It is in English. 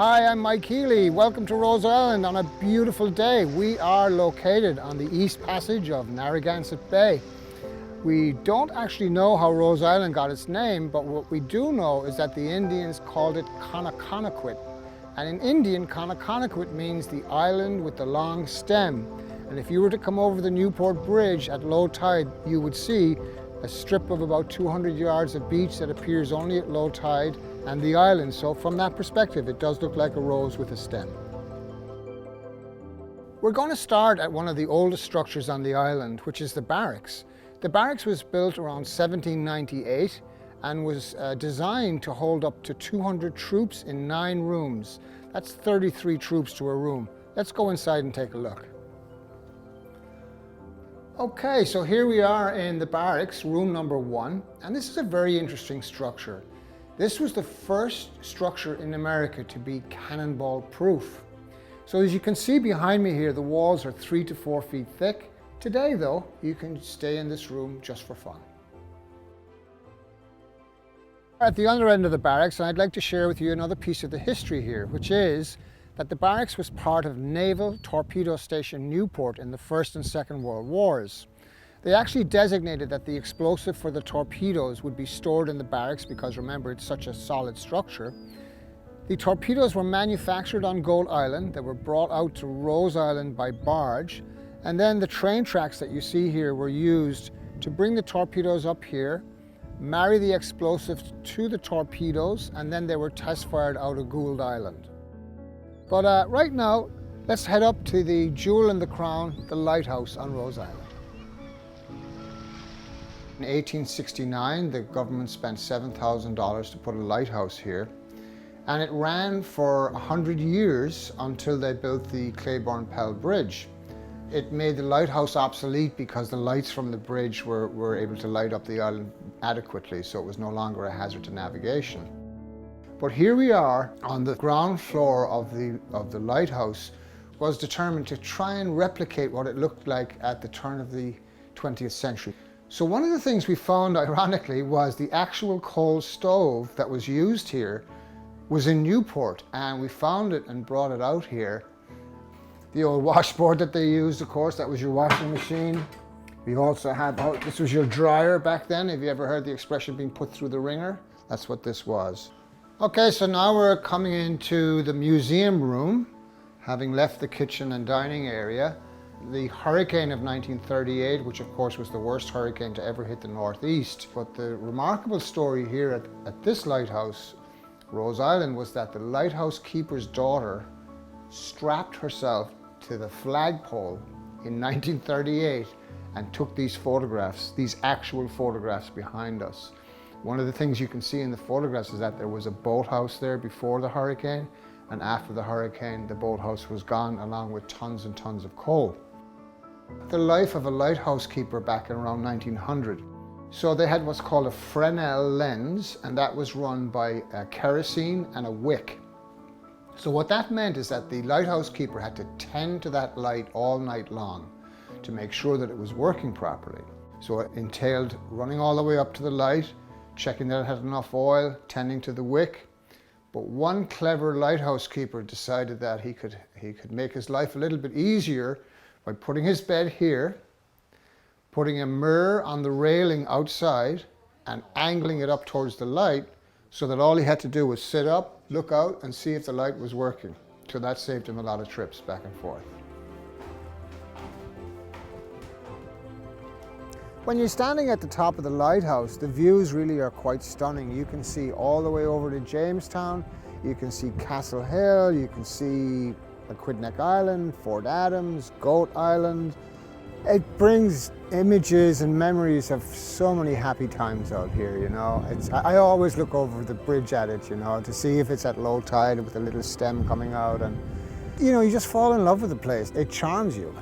Hi, I'm Mike Healey. Welcome to Rhode Island on a beautiful day. We are located on the East Passage of Narragansett Bay. We don't actually know how Rhode Island got its name, but what we do know is that the Indians called it Conoconoquit. And in Indian, Conoconoquit means the island with the long stem. And if you were to come over the Newport Bridge at low tide, you would see a strip of about 200 yards of beach that appears only at low tide and the island. So from that perspective, it does look like a rose with a stem. We're going to start at one of the oldest structures on the island, which is the Barracks. The Barracks was built around 1798 and was designed to hold up to 200 troops in 9 rooms. That's 33 troops to a room. Let's go inside and take a look. Okay, so here we are in the Barracks, room number 1, and this is a very interesting structure. This was the first structure in America to be cannonball proof. So as you can see behind me here, the walls are 3 to 4 feet thick. Today though, you can stay in this room just for fun. At the other end of the Barracks, I'd like to share with you another piece of the history here, which is that the Barracks was part of Naval Torpedo Station Newport in the First and Second World Wars. They actually designated that the explosive for the torpedoes would be stored in the Barracks because, remember, it's such a solid structure. The torpedoes were manufactured on Goat Island. They were brought out to Rhode Island by barge, and then the train tracks that you see here were used to bring the torpedoes up here, marry the explosives to the torpedoes, and then they were test fired out of Gould Island. But right now, let's head up to the jewel in the crown, the Lighthouse on Rhode Island. In 1869, the government spent $7,000 to put a lighthouse here, and it ran for 100 years until they built the Claiborne-Pell Bridge. It made the lighthouse obsolete because the lights from the bridge were able to light up the island adequately, so it was no longer a hazard to navigation. But here we are on the ground floor of the lighthouse. Was determined to try and replicate what it looked like at the turn of the 20th century. So one of the things we found, ironically, was the actual coal stove that was used here was in Newport, and we found it and brought it out here. The old washboard that they used, of course, that was your washing machine. We also had, this was your dryer back then. Have you ever heard the expression being put through the ringer? That's what this was. Okay, so now we're coming into the museum room, having left the kitchen and dining area. The hurricane of 1938, which of course was the worst hurricane to ever hit the Northeast. But the remarkable story here at this lighthouse, Rhode Island, was that the lighthouse keeper's daughter strapped herself to the flagpole in 1938 and took these photographs, these actual photographs behind us. One of the things you can see in the photographs is that there was a boathouse there before the hurricane, and after the hurricane, the boathouse was gone along with tons and tons of coal. The life of a lighthouse keeper back in around 1900. So they had what's called a Fresnel lens, and that was run by a kerosene and a wick. So what that meant is that the lighthouse keeper had to tend to that light all night long to make sure that it was working properly. So it entailed running all the way up to the light, checking that it had enough oil, tending to the wick. But one clever lighthouse keeper decided that he could make his life a little bit easier by putting his bed here, putting a mirror on the railing outside and angling it up towards the light so that all he had to do was sit up, look out and see if the light was working. So that saved him a lot of trips back and forth. When you're standing at the top of the lighthouse, the views really are quite stunning. You can see all the way over to Jamestown, you can see Castle Hill, you can see Aquidneck Island, Fort Adams, Goat Island. It brings images and memories of so many happy times out here, you know. I always look over the bridge at it, you know, to see if it's at low tide with a little stem coming out, and you know, you just fall in love with the place. It charms you.